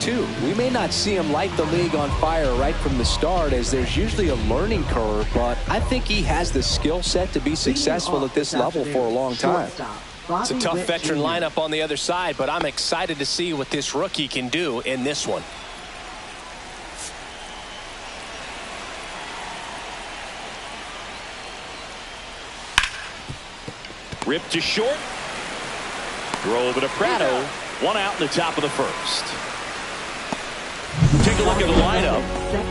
Too. We may not see him light the league on fire right from the start, as there's usually a learning curve, but I think he has the skill set to be successful at this level for a long time. It's a tough veteran lineup on the other side, but I'm excited to see what this rookie can do in this one. Ripped to short. Throw over to Prado. One out in the top of the first. Take a look at the lineup,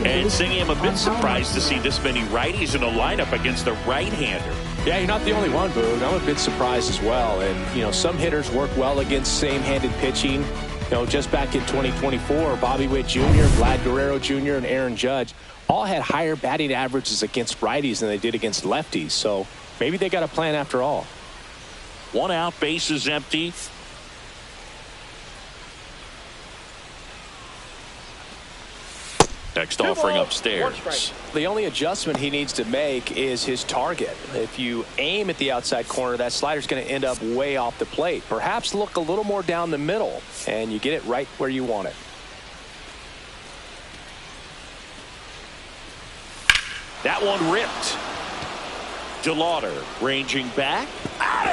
and Singy, I'm a bit surprised to see this many righties in a lineup against a right-hander. Yeah, you're not the only one, Boog. I'm a bit surprised as well. And, you know, some hitters work well against same-handed pitching. You know, just back in 2024, Bobby Witt Jr., Vlad Guerrero Jr., and Aaron Judge all had higher batting averages against righties than they did against lefties. So maybe they got a plan after all. One out, bases empty. Next offering upstairs. The only adjustment he needs to make is his target. If you aim at the outside corner, that slider's going to end up way off the plate. Perhaps look a little more down the middle, and you get it right where you want it. That one ripped. DeLauder ranging back. Out of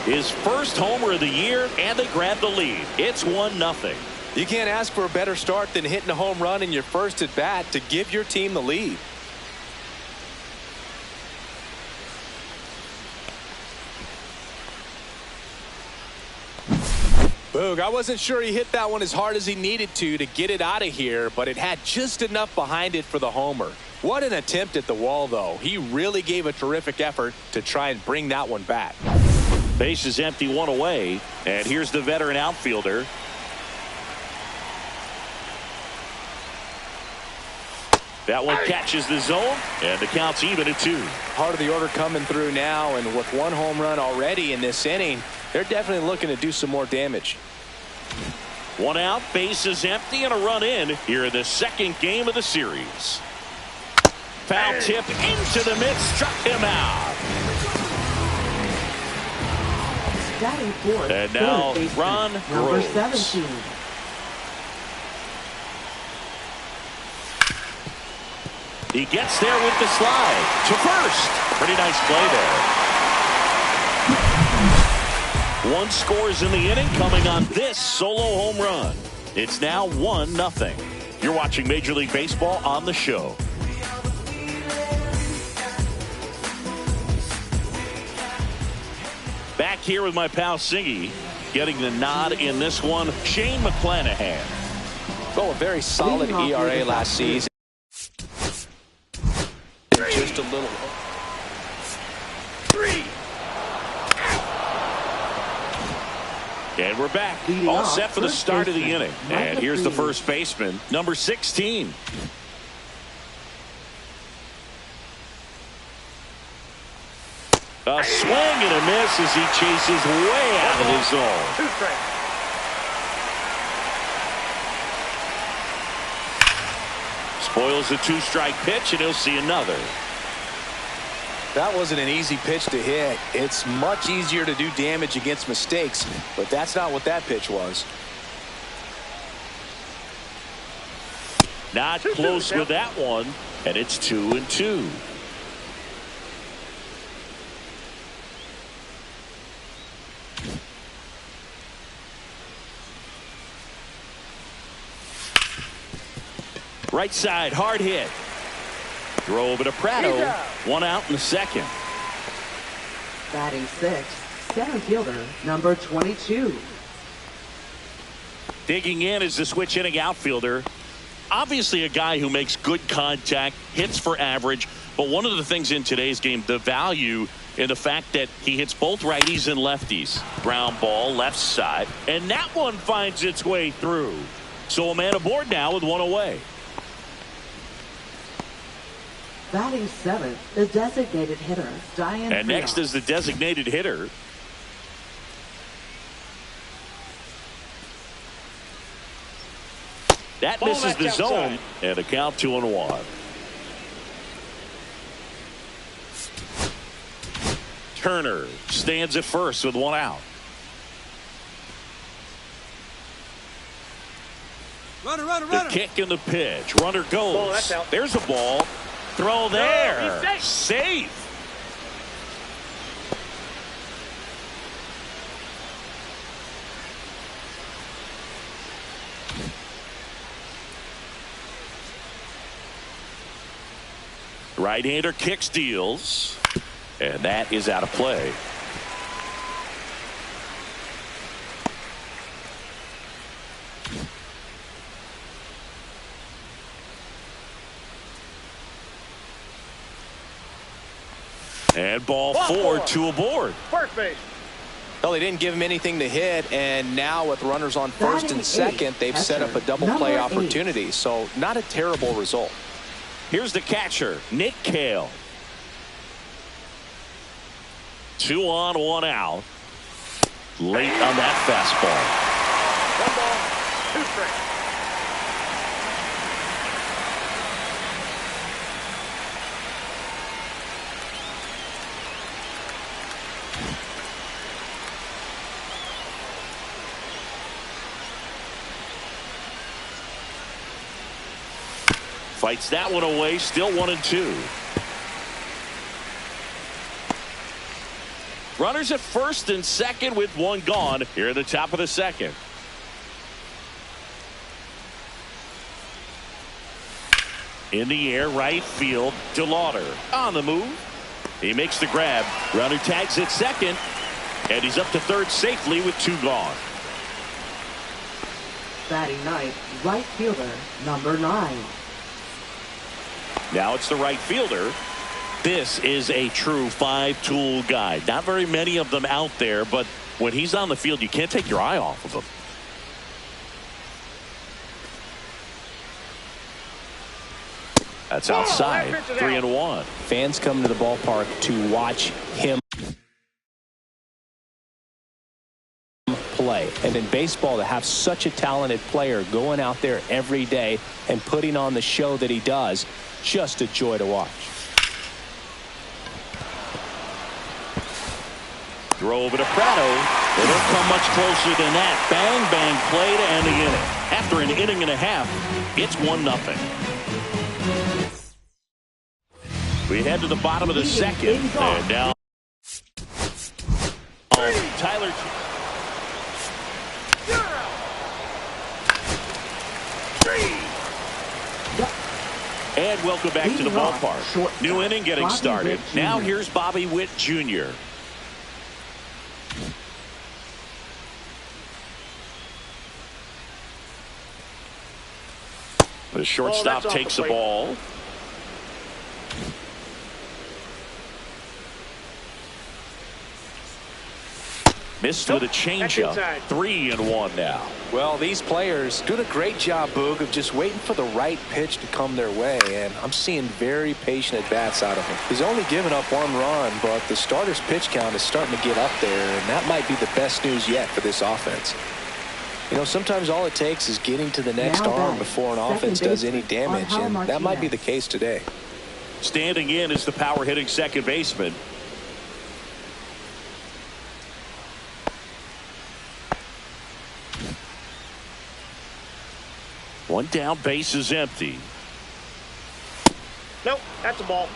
here. His first homer of the year, and they grab the lead. It's 1-0. You can't ask for a better start than hitting a home run in your first at bat to give your team the lead. Boog, I wasn't sure he hit that one as hard as he needed to get it out of here, but it had just enough behind it for the homer. What an attempt at the wall, though. He really gave a terrific effort to try and bring that one back. Base is empty, one away, and here's the veteran outfielder. That one catches the zone, and the count's even at 2. Part of the order coming through now, and with one home run already in this inning, they're definitely looking to do some more damage. One out, base is empty, and a run in here in the second game of the series. Foul tip into the mid, struck him out. And now Ron Groves. Number 17. He gets there with the slide to first. Pretty nice play there. One scores in the inning coming on this solo home run. It's now 1-0. You're watching Major League Baseball on the show. Back here with my pal Singy, getting the nod in this one, Shane McClanahan. Oh, a very solid ERA last season. Just a little. 3. And we're back. All set for the start of the inning. And here's the first baseman, number 16. A swing and a miss as he chases way out of his zone. Spoils the 2-strike pitch, and he'll see another. That wasn't an easy pitch to hit. It's much easier to do damage against mistakes, but that's not what that pitch was. Not close with that one, and it's 2-2. Right side, hard hit. Throw over to Prado. One out in the second. Batting 6th, center fielder, number 22. Digging in is the switch hitting outfielder. Obviously a guy who makes good contact, hits for average, but one of the things in today's game, the value in the fact that he hits both righties and lefties. Ground ball, left side, and that one finds its way through. So a man aboard now with one away. Batting 7th, the designated hitter, Diane. And next is the designated hitter. That misses the zone, and a count 2-1. Turner stands at first with one out. The kick and the pitch. Runner goes. There's a ball. Throw there. Safe. Right-hander kick steals. And that is out of play. And ball four, two aboard. First base. Well, they didn't give him anything to hit, and now with runners on first and second, they've set up a double play opportunity. So not a terrible result. Here's the catcher, Nick Cale. 2 on, 1 out. Late on that fastball. 1 ball, 2 strikes. Fights that one away, still 1-2. Runners at first and second with 1 gone here at the top of the second. In the air, right field, DeLauder on the move. He makes the grab. Runner tags at second, and he's up to third safely with 2 gone. Batting ninth, right fielder, number 9. Now it's the right fielder. This is a true 5-tool guy. Not very many of them out there, but when he's on the field, you can't take your eye off of him. That's outside. 3-1. Fans come to the ballpark to watch him play. And in baseball, to have such a talented player going out there every day and putting on the show that he does, just a joy to watch. Throw over to Prado. They don't come much closer than that. Bang, bang play to end the inning. After an inning and a half, it's 1-0. We head to the bottom of the second. And now Tyler. And welcome back to the ballpark. New inning getting started. Now here's Bobby Witt Jr. The shortstop takes the ball. Missed with a changeup. 3-1 now. Well, these players doing a great job, Boog, of just waiting for the right pitch to come their way, and I'm seeing very patient at-bats out of him. He's only given up 1 run, but the starter's pitch count is starting to get up there, and that might be the best news yet for this offense. You know, sometimes all it takes is getting to the next arm before an offense does any damage, and that might be the case today. Standing in is the power-hitting second baseman. One down, base is empty. Nope, that's a ball.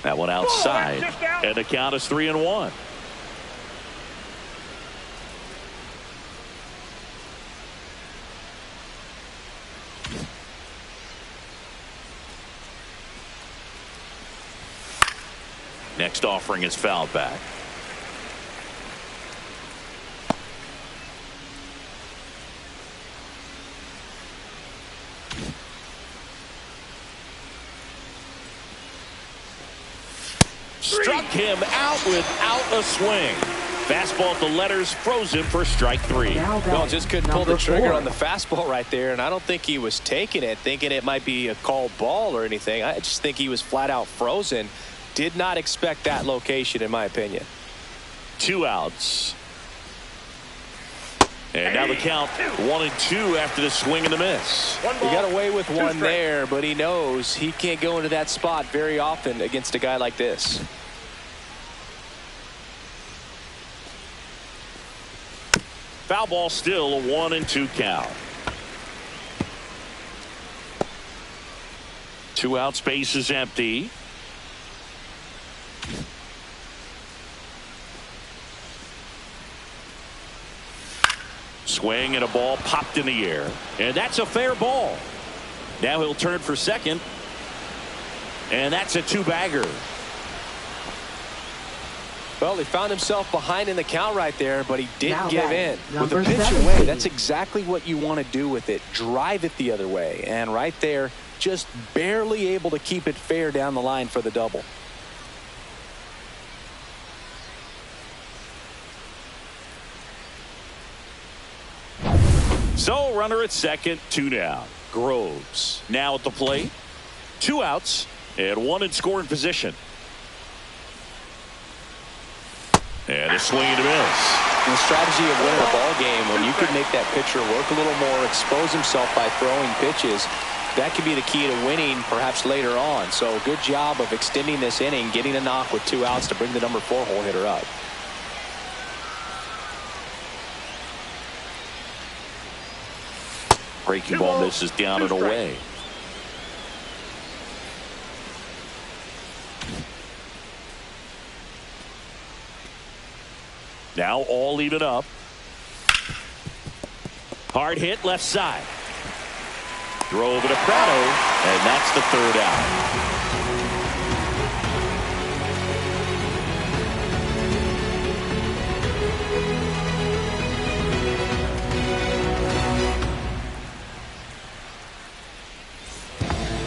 That one outside, and the count is 3-1. Next offering is fouled back. Struck him out without a swing. Fastball at the letters, froze him for strike 3. Well, just couldn't pull the trigger on the fastball right there, and I don't think he was taking it, thinking it might be a called ball or anything. I just think he was flat out frozen. Did not expect that location, in my opinion. 2 outs. And now the count 1-2 after the swing and the miss. He got away with one there, but he knows he can't go into that spot very often against a guy like this. Foul ball, still a 1-2 count. 2 out, space is empty. Swing and a ball popped in the air. And that's a fair ball. Now he'll turn for second. And that's a 2-bagger. Well, he found himself behind in the count right there, but he didn't Now give batting, in. With a number pitch 17. away, that's exactly what you want to do with it. Drive it the other way. And right there, just barely able to keep it fair down the line for the double. So runner at second, 2 down. Groves now at the plate. 2 outs and 1 in scoring position. And a swing and a miss. The strategy of winning a ball game, when you could make that pitcher work a little more, expose himself by throwing pitches, that could be the key to winning perhaps later on. So good job of extending this inning, getting a knock with 2 outs to bring the number 4 hole hitter up. Breaking ball misses down and away. Now all even up. Hard hit left side. Drove it to Prado, and that's the 3rd out.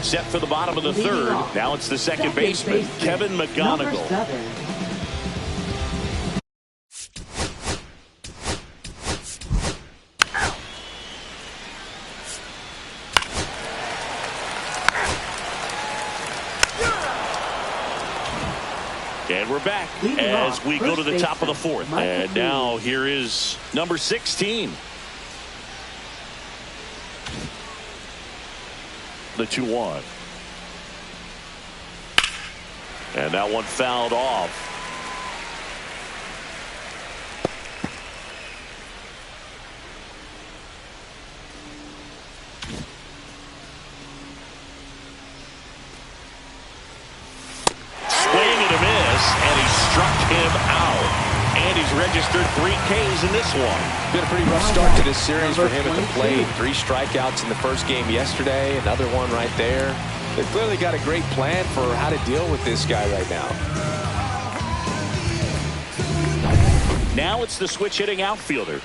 Set for the bottom of the 3rd. Now it's the second baseman, Kevin McGonigal. And we're back as we go to the top of the 4th. And now here is number 16. The 2-1. And that one fouled off. Swing and a miss, and he struck him out. And he's registered 3 Ks in this one. Been a pretty rough start to this series for him at the plate. 3 strikeouts in the first game yesterday. Another one right there. They've clearly got a great plan for how to deal with this guy right now. Now it's the switch hitting outfielder.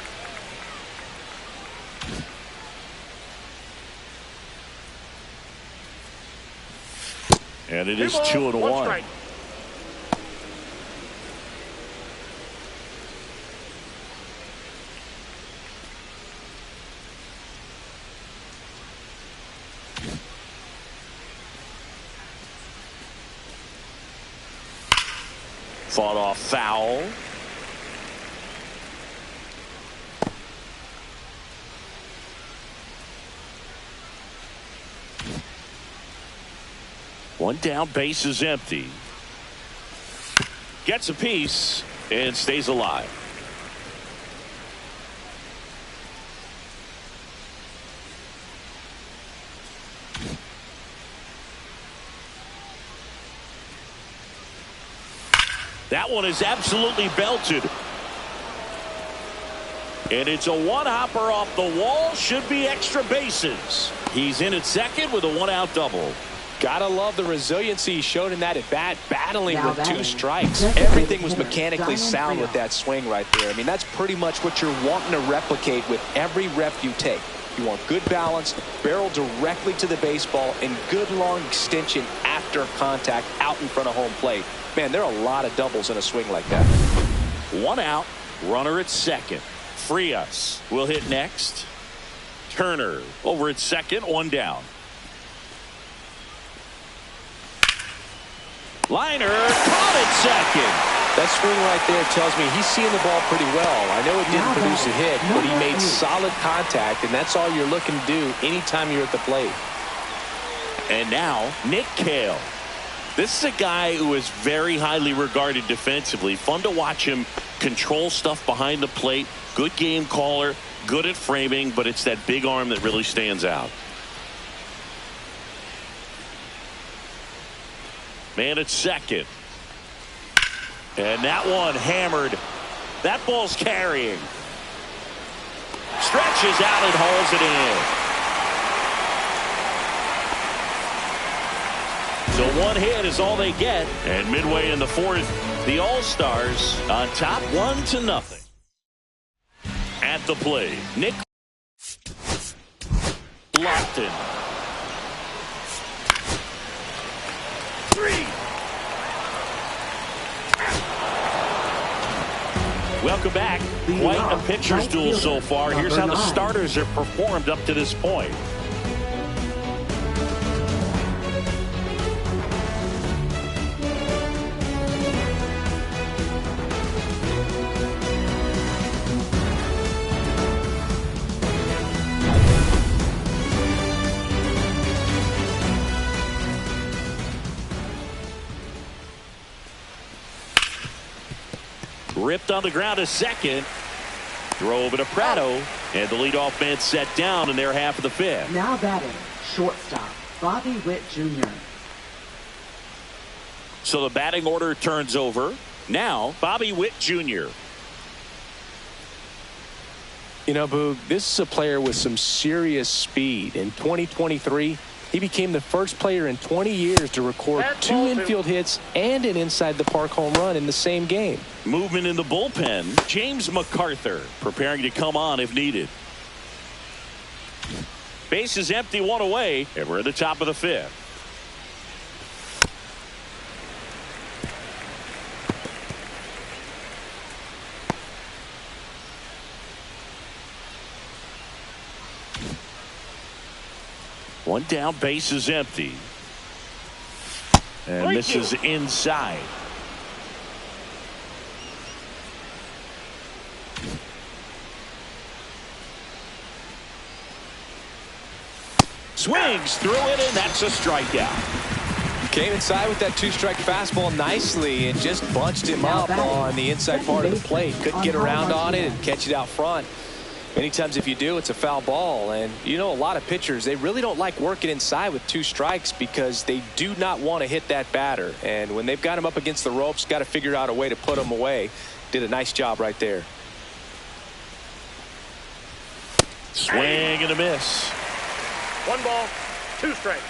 And it is 2-1. Fought off foul. One down, base is empty. Gets a piece and stays alive. That one is absolutely belted. And it's a 1-hopper off the wall. Should be extra bases. He's in at second with a 1-out double. Gotta love the resiliency he showed in that at bat, battling with 2 strikes. Everything was mechanically sound with that swing right there. I mean, that's pretty much what you're wanting to replicate with every rep you take. You want good balance, barrel directly to the baseball, and good long extension after contact out in front of home plate. Man, there are a lot of doubles in a swing like that. 1 out, runner at second. Frias will hit next. Turner over at second, 1 down. Liner caught at second. That swing right there tells me he's seeing the ball pretty well. I know it didn't produce a hit, but he made solid contact, and that's all you're looking to do anytime you're at the plate. And now, Nick Cale. This is a guy who is very highly regarded defensively. Fun to watch him control stuff behind the plate. Good game caller, good at framing, but it's that big arm that really stands out. Man at second. And that one hammered. That ball's carrying. Stretches out and hauls it in. So one hit is all they get. And midway in the fourth, the All-Stars on top 1-0. At the plate, Nick Lofton. 3. Welcome back. Quite a pitcher's duel so far. Here's how the starters have performed up to this point. Ripped on the ground to second. Throw over to Prado. And the leadoff man set down in their half of the fifth. Now batting, shortstop, Bobby Witt Jr. So the batting order turns over. Now, Bobby Witt Jr. You know, Boog, this is a player with some serious speed. In 2023, he became the first player in 20 years to record 2 infield hits and an inside-the-park home run in the same game. Movement in the bullpen. James McArthur preparing to come on if needed. Base is empty, 1 away, and we're at the top of the fifth. One down, base is empty. And this is inside. Swings through it, and that's a strikeout. Came inside with that 2-strike fastball nicely and just bunched him up on the inside part of the plate. Couldn't get around on it and catch it out front. Many times if you do, it's a foul ball. And you know, a lot of pitchers, they really don't like working inside with 2 strikes because they do not want to hit that batter. And when they've got him up against the ropes, got to figure out a way to put him away. Did a nice job right there. Swing and a miss. 1 ball, 2 strikes.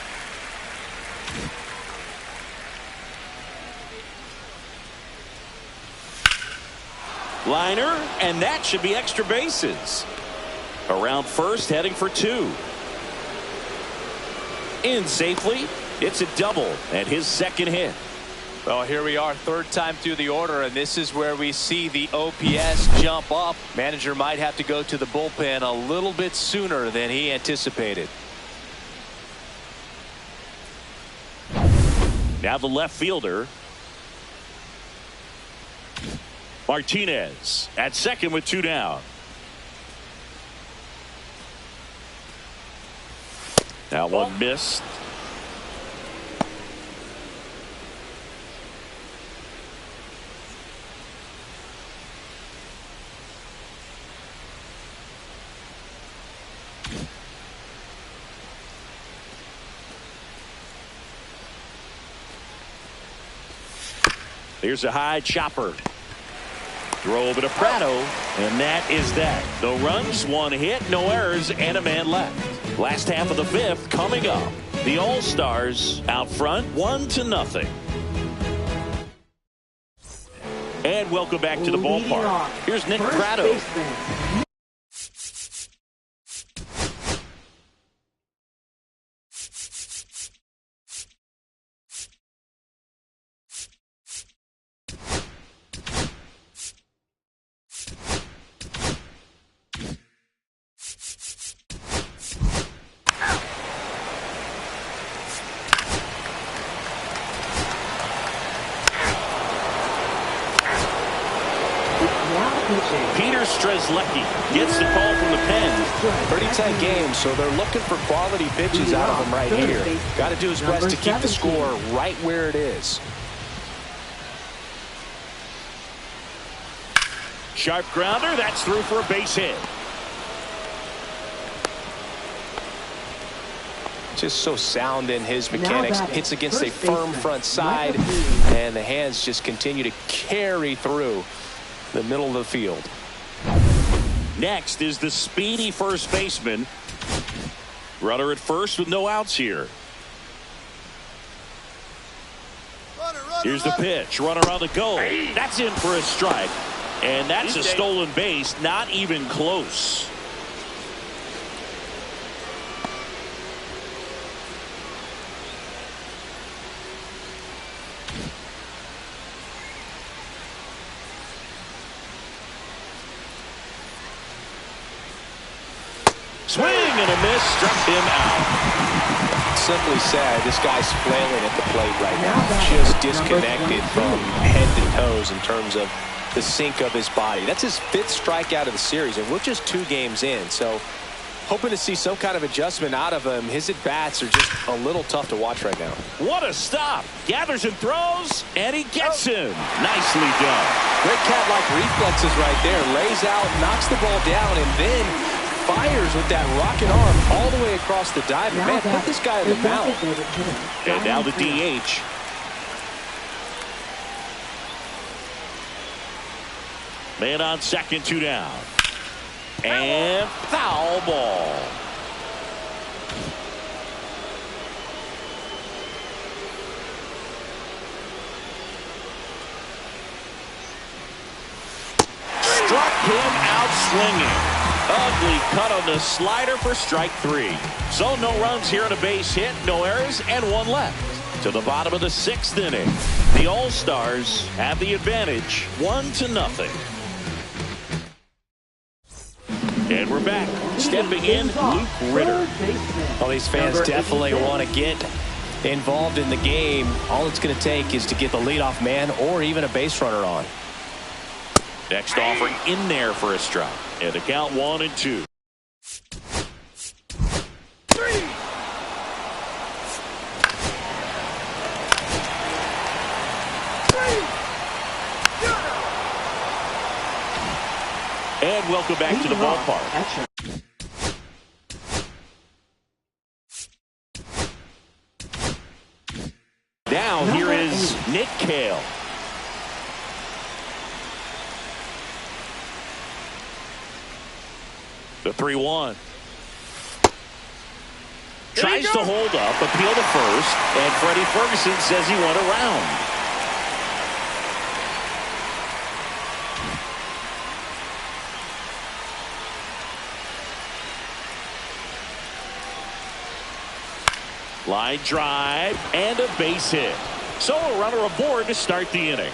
Liner, and that should be extra bases. Around first, heading for 2. In safely. It's a double and his second hit. Well, here we are, 3rd time through the order, and this is where we see the OPS jump up. Manager might have to go to the bullpen a little bit sooner than he anticipated. Now the left fielder. Martinez at second with 2 down. Now one missed. Here's a high chopper. Throw over to Prado, and that is that. No runs, 1 hit, no errors, and a man left. Last half of the fifth coming up. The All-Stars out front 1-0. And welcome back to the ballpark. Here's Nick Prado. Strzelecki gets the call from the pen. Pretty tight game, so they're looking for quality pitches out of him right here. Got to do his best to keep the score right where it is. Sharp grounder. That's through for a base hit. Just so sound in his mechanics. Hits against a firm front side, and the hands just continue to carry through the middle of the field. Next is the speedy first baseman. Runner at first with no outs here. Here's the pitch. Runner on the go. That's in for a strike. And that's a stolen base. Not even close. Swing and a miss, struck him out. Simply said, this guy's flailing at the plate right now. Just disconnected from head to toes in terms of the sink of his body. That's his 5th strikeout of the series, and we're just 2 games in. So hoping to see some kind of adjustment out of him. His at-bats are just a little tough to watch right now. What a stop. Gathers and throws, and he gets him. Nicely done. Great cat-like reflexes right there. Lays out, knocks the ball down, and then fires with that rocket arm all the way across the diamond. Man, put this guy in the mound. And now the DH. Man on second, 2 down. And foul ball. Struck him out swinging. Ugly cut on the slider for strike 3. So no runs here on a base hit, no errors, and 1 left. To the bottom of the 6th inning. The All-Stars have the advantage, 1-0. And we're back. Stepping in, Luke Ritter. Well, these fans definitely want to get involved in the game. All it's going to take is to get the leadoff man or even a base runner on. Next offering in there for a strike. And the count 1-2. And welcome back to the ballpark. Now here is Nick Cale. The 3-1. Tries to hold up, appeal to first, and Freddie Ferguson says he went around. Line drive and a base hit. So a runner aboard to start the inning.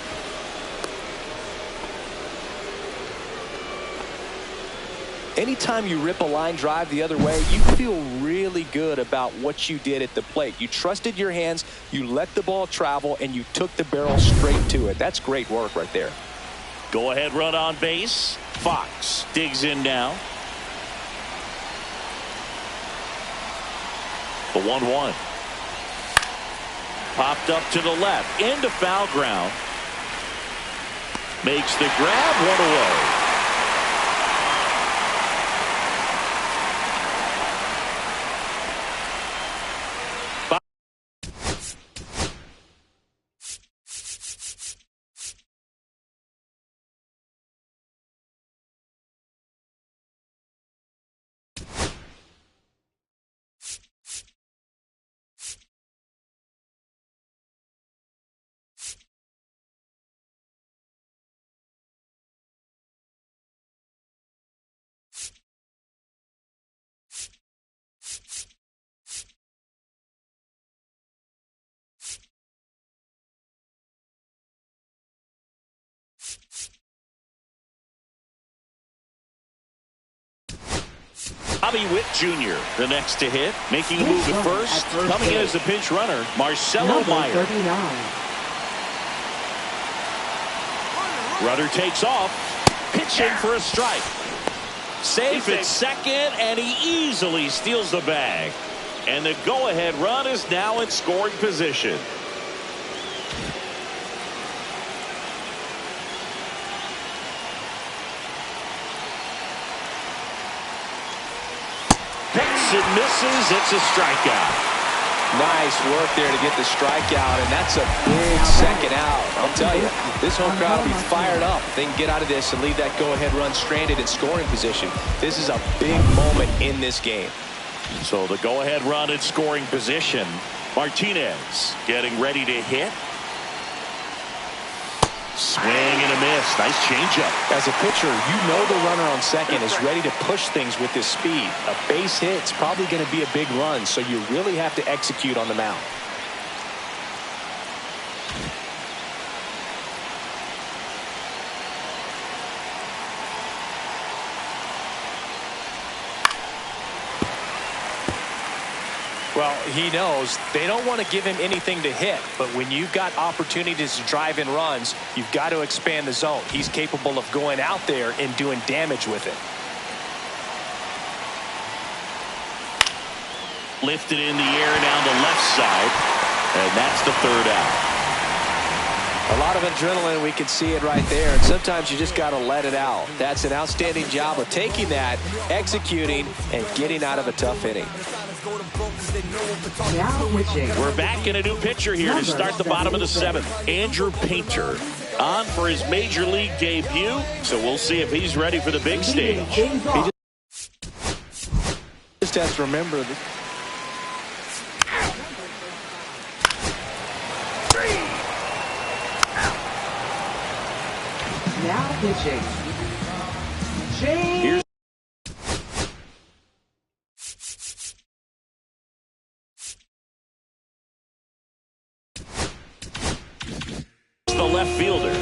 Anytime you rip a line drive the other way, you feel really good about what you did at the plate. You trusted your hands, you let the ball travel, and you took the barrel straight to it. That's great work right there. Go ahead run on base. Fox digs in now. The 1-1. Popped up to the left. Into foul ground. Makes the grab, 1 away. Bobby Witt Jr. the next to hit, making a move at first. Coming in as the pinch runner, Marcelo Meyer. Runner takes off. Pitching for a strike. Safe at second, and he easily steals the bag. And the go-ahead run is now in scoring position. Hits and misses. It's a strikeout. Nice work there to get the strikeout, and that's a big second out. I'll tell you, this home crowd will be fired up if they can get out of this and leave that go-ahead run stranded in scoring position. This is a big moment in this game. So the go-ahead run in scoring position. Martinez getting ready to hit. Swing and a miss. Nice changeup. As a pitcher, you know the runner on second is ready to push things with his speed. A base hit's probably going to be a big run, so you really have to execute on the mound. Well, he knows they don't want to give him anything to hit, but when you've got opportunities to drive in runs, you've got to expand the zone. He's capable of going out there and doing damage with it. Lifted in the air down the left side, and that's the third out. A lot of adrenaline, we can see it right there, and sometimes you just got to let it out. That's an outstanding job of taking that, executing, and getting out of a tough inning. We're back in a new pitcher here to start the bottom of the seventh. Andrew Painter on for his major league debut, so we'll see if he's ready for the big stage. He just has to remember that. Now pitching. James. The left fielder.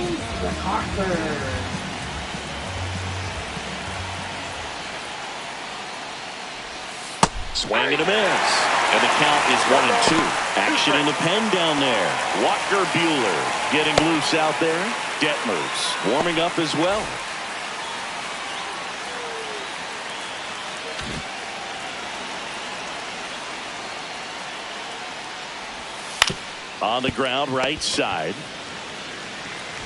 Swing and a miss. And the count is 1-2. Action in the pen down there. Walker Buehler getting loose out there. Detmers warming up as well. On the ground, right side.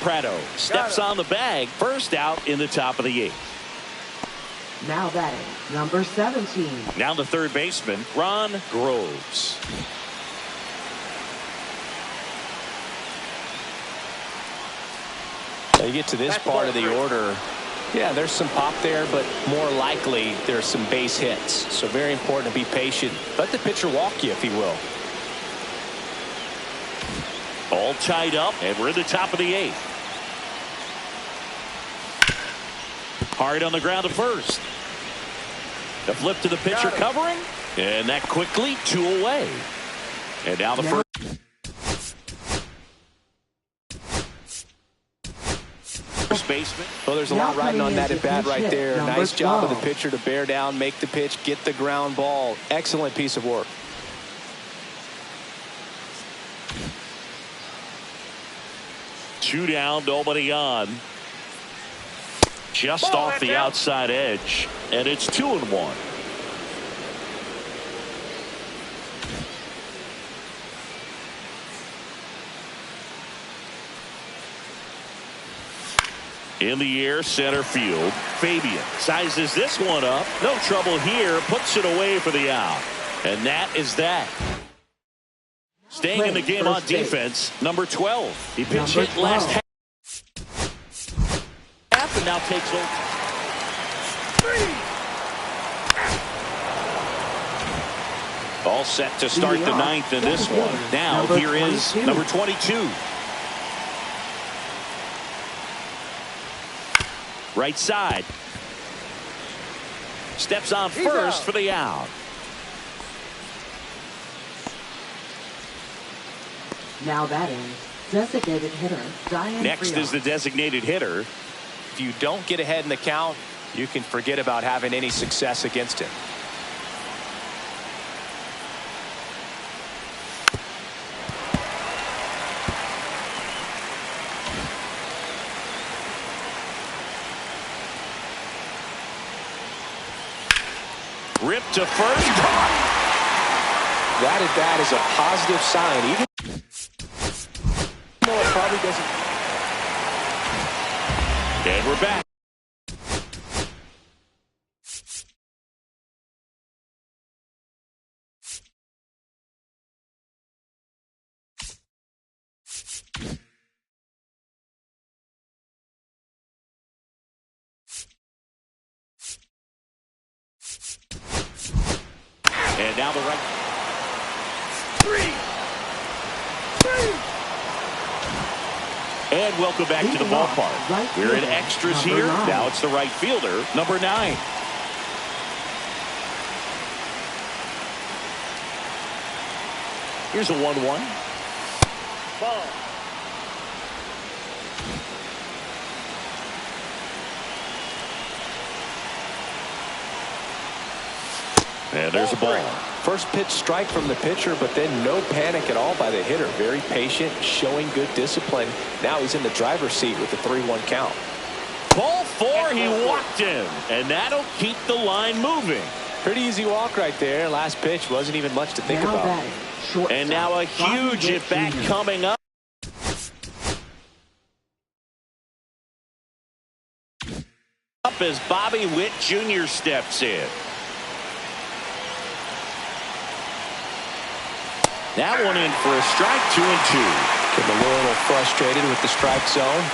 Prado steps on the bag. First out in the top of the eighth. Now batting, number 17. Now the third baseman, Ron Groves. You get to this part of the order. Yeah, there's some pop there, but more likely there's some base hits. So very important to be patient. Let the pitcher walk you, if he will. All tied up, and we're in the top of the eighth. Hard on the ground to first. The flip to the pitcher covering, and that quickly 2 away. And now the first. First baseman. Well, there's a lot riding on that at bat right there. Nice job of the pitcher to bear down, make the pitch, get the ground ball. Excellent piece of work. Two down, nobody on. Just off the outside edge, and it's 2-1. In the air, center field. Fabian sizes this one up. No trouble here. Puts it away for the out. And that is that. Staying in the game on defense, number 12. He pitched hit last half and now takes over. All set to start the ninth in this one. Now here is number 22. Right side. Steps on first for the out. Now batting, designated hitter, Diane Next is the designated hitter. If you don't get ahead in the count, you can forget about having any success against him. To first, caught. That at bat is a positive sign, even though it probably doesn't. And we're back. And now the right. And welcome back to the ballpark. Right We're in fielder, extras number here. 9. Now it's the right fielder, number 9. Here's a 1-1. Ball. And there's a ball. First pitch strike from the pitcher, but then no panic at all by the hitter. Very patient, showing good discipline. Now he's in the driver's seat with the 3-1 count. Ball 4, he walked him. And that'll keep the line moving. Pretty easy walk right there. Last pitch wasn't even much to think Now about. batting, shortstop, And now a Bobby huge Witt at-bat Jr. coming up. Up as Bobby Witt Jr. steps in. That one in for a strike, 2-2. Getting a little frustrated with the strike zone.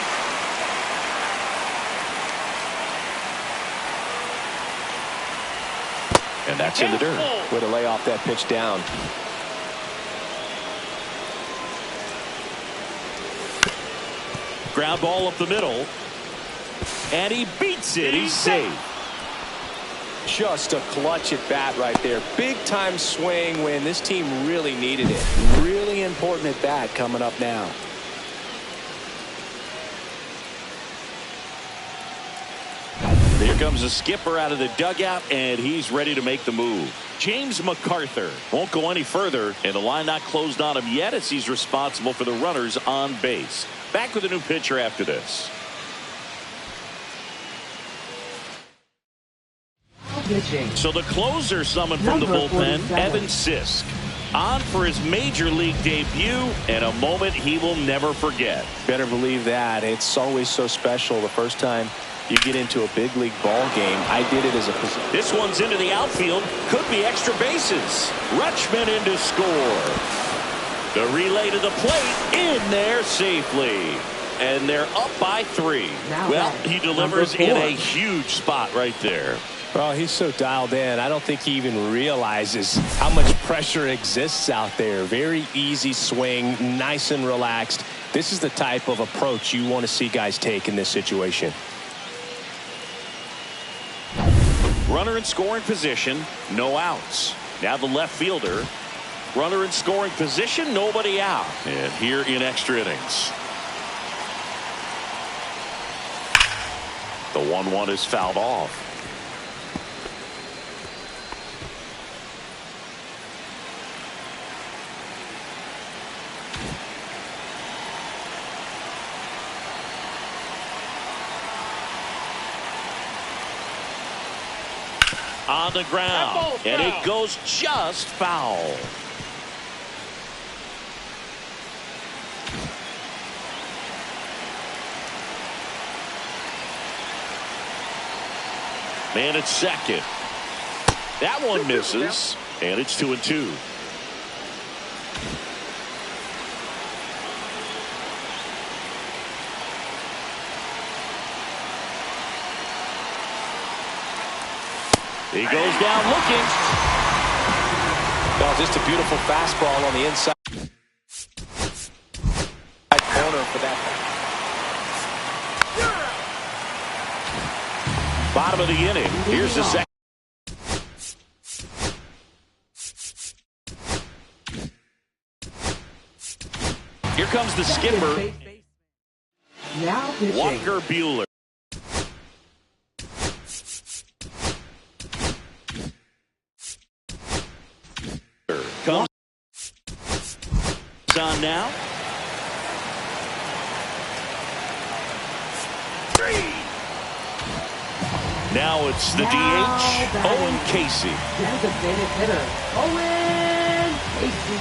And that's in the dirt. Way to lay off that pitch down. Ground ball up the middle. And he beats it. He's safe. Just a clutch at bat right there. Big time swing when this team really needed it. Really important at bat coming up now. Here comes the skipper out of the dugout, and he's ready to make the move. James McArthur won't go any further, and the line not closed on him yet as he's responsible for the runners on base. Back with a new pitcher after this. Pitching. So the closer summoned from the Number bullpen, 47. Evan Sisk, on for his major league debut and a moment he will never forget. Better believe that. It's always so special the first time you get into a big league ball game. I did it as a position. This one's into the outfield. Could be extra bases. Rutschman in to score. The relay to the plate in there safely. And they're up by 3. Now Well, batting, he delivers number 4. in a huge spot right there. Well, he's so dialed in. I don't think he even realizes how much pressure exists out there. Very easy swing, nice and relaxed. This is the type of approach you want to see guys take in this situation. Runner in scoring position, no outs. Now the left fielder. Runner in scoring position, nobody out. And here in extra innings. The 1-1 is fouled off. On the ground, and it goes just foul. Man at second. That one misses, and it's 2-2. He goes down looking. Well, just a beautiful fastball on the inside corner for that. Bottom of the inning. Here's the second. Here comes the skipper, Now pitching. Walker Buehler. Comes on now. Now it's the Now DH, batting Owen Casey. Designated hitter, Owen Casey.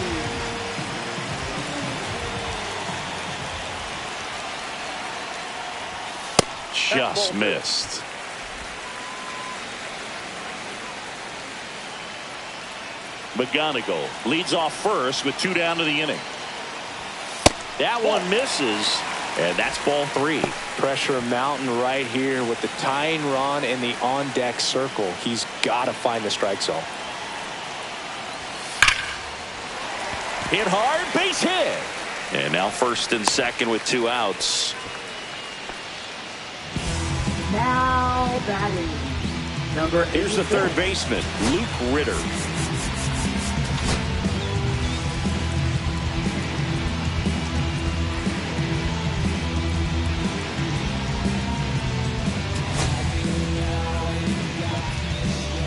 Just missed. McGonigal leads off first with 2 down to the inning. That one misses, and that's ball 3. Pressure mountain right here with the tying run in the on-deck circle. He's got to find the strike zone. Hit hard, base hit. And now first and second with 2 outs. Now batting number Here's the 86. third baseman, Luke Ritter.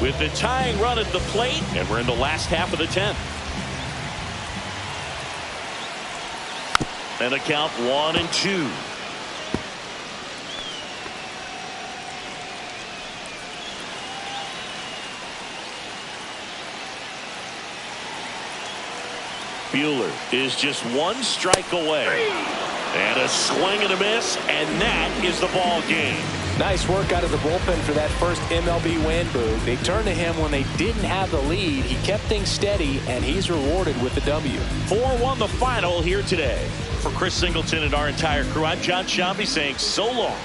With the tying run at the plate, and we're in the last half of the 10th. And a count 1-2. Buehler is just 1 strike away. And a swing and a miss, and that is the ball game. Nice work out of the bullpen for that first MLB win, Boog. They turned to him when they didn't have the lead. He kept things steady, and he's rewarded with the W. 4-1 the final here today. For Chris Singleton and our entire crew, I'm John Sciambi saying so long.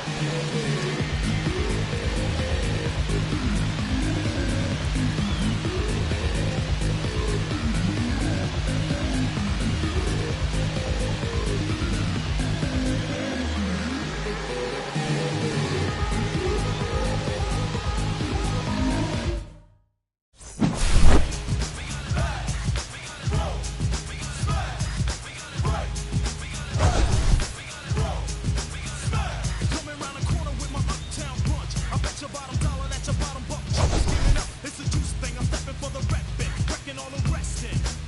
It's a juice thing, I'm stepping for the rep bit, wrecking all the rest in.